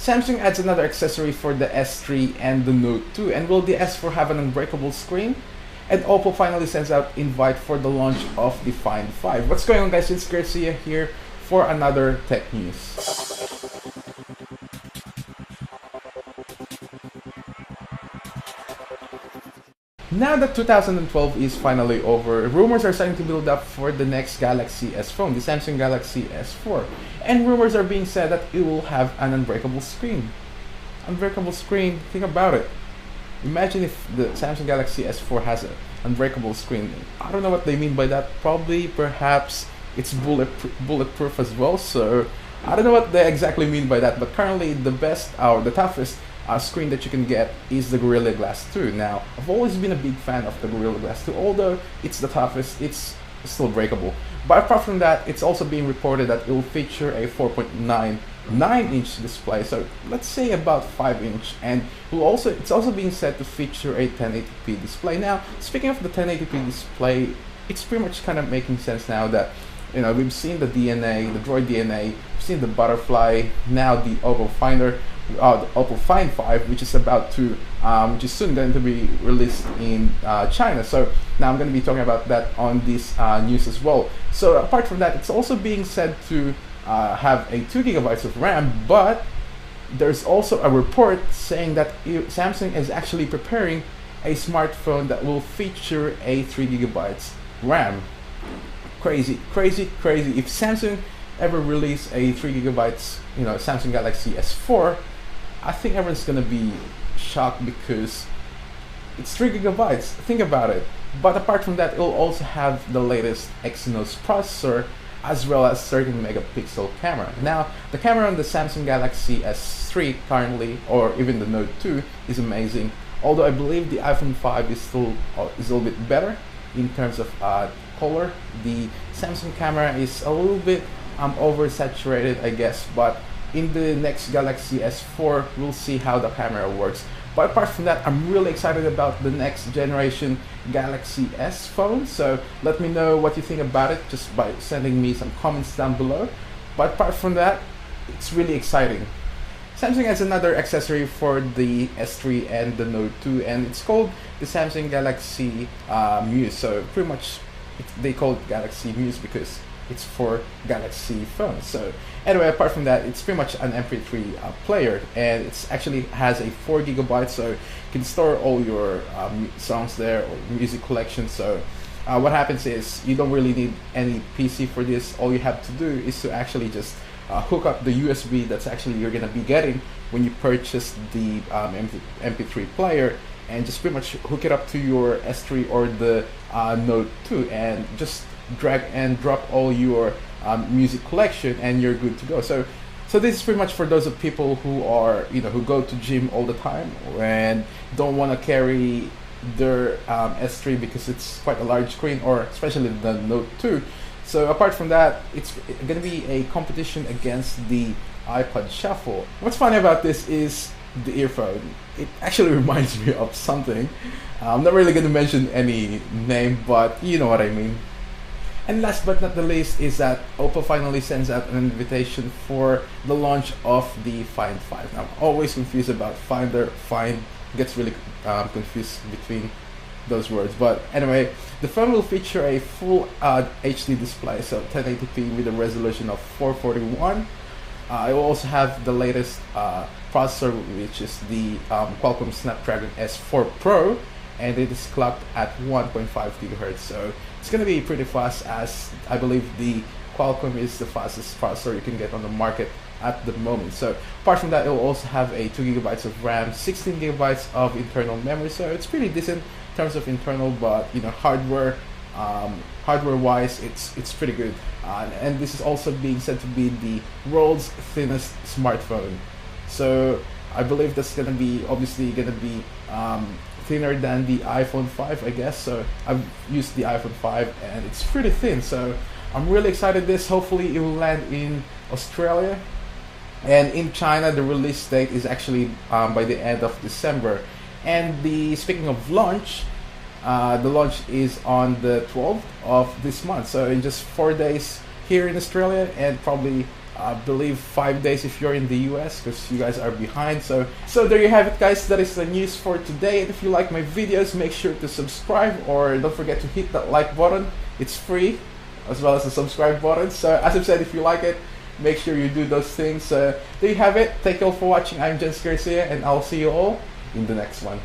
Samsung adds another accessory for the S3 and the Note 2, and will the S4 have an unbreakable screen? And Oppo finally sends out invite for the launch of the Find 5. What's going on, guys? It's Garcia here for another tech news. Now that 2012 is finally over, rumors are starting to build up for the next Galaxy S phone, the Samsung Galaxy S4. And rumors are being said that it will have an unbreakable screen. Unbreakable screen, think about it. Imagine if the Samsung Galaxy S4 has an unbreakable screen. I don't know what they mean by that. Probably, perhaps, it's bulletproof as well. So, I don't know what they exactly mean by that. But currently, the best, or the toughest screen that you can get is the Gorilla Glass 2. Now, I've always been a big fan of the Gorilla Glass 2. Although it's the toughest, it's still breakable. But apart from that, it's also being reported that it will feature a 4.99-inch display, so let's say about 5-inch, and it's also being said to feature a 1080p display. Now, speaking of the 1080p display, it's pretty much kind of making sense now that, you know, we've seen the DNA, the Droid DNA, we've seen the Butterfly, now the Oppo Finder, the Oppo Find 5, which is which is soon going to be released in China. So now I'm going to be talking about that on this news as well. So apart from that, it's also being said to have a 2 gigabytes of RAM, but there's also a report saying that Samsung is actually preparing a smartphone that will feature a 3 gigabytes RAM. Crazy, crazy, crazy. If Samsung ever release a 3 gigabytes, you know, Samsung Galaxy S4, I think everyone's gonna be shocked because it's 3 gigabytes. Think about it. But apart from that, it will also have the latest Exynos processor as well as 13 megapixel camera. Now, the camera on the Samsung Galaxy S3 currently, or even the Note 2, is amazing. Although I believe the iPhone 5 is still is a little bit better in terms of color. The Samsung camera is a little bit oversaturated, I guess, but in the next Galaxy S4, we'll see how the camera works. But apart from that, I'm really excited about the next generation Galaxy S phone. So let me know what you think about it just by sending me some comments down below. But apart from that, it's really exciting. Samsung has another accessory for the S3 and the Note 2, and it's called the Samsung Galaxy Muse. So pretty much they call it Galaxy Muse because it's for Galaxy phones. So anyway, apart from that, it's pretty much an MP3 player, and it's actually has a 4 gigabytes, so you can store all your songs there or music collection. So what happens is you don't really need any PC for this. All you have to do is to actually just hook up the USB that's actually you're gonna be getting when you purchase the MP3 player, and just pretty much hook it up to your S3 or the Note 2, and just drag and drop all your music collection, and you're good to go. So this is pretty much for those of people who are, you know, who go to gym all the time and don't want to carry their S3 because it's quite a large screen, or especially the Note 2. So apart from that, it's going to be a competition against the iPod Shuffle. What's funny about this is the earphone. It actually reminds me of something. I'm not really going to mention any name, but you know what I mean. And last but not the least is that Oppo finally sends out an invitation for the launch of the Find 5. Now, I'm always confused about Finder, Find, gets really confused between those words. But anyway, the phone will feature a full HD display, so 1080p with a resolution of 441. It will also have the latest processor, which is the Qualcomm Snapdragon S4 Pro, and it is clocked at 1.5 gigahertz. So it's going to be pretty fast, as I believe the Qualcomm is the fastest processor you can get on the market at the moment. So apart from that, it will also have a 2 gigabytes of RAM, 16 gigabytes of internal memory. So it's pretty decent in terms of internal, but you know, hardware wise, it's pretty good. And this is also being said to be the world's thinnest smartphone. So I believe that's gonna be obviously gonna be thinner than the iPhone 5, I guess. So I've used the iPhone 5 and it's pretty thin. So I'm really excited this. Hopefully it will land in Australia, and in China the release date is actually by the end of December. And speaking of launch, the launch is on the 12th of this month, so in just 4 days here in Australia, and probably I believe 5 days if you're in the US, because you guys are behind. So there you have it, guys. That is the news for today. And if you like my videos, make sure to subscribe, or don't forget to hit that like button. It's free, as well as the subscribe button. So as I've said, if you like it, make sure you do those things. There you have it. Thank you all for watching. I'm Jens Garcia, and I'll see you all in the next one.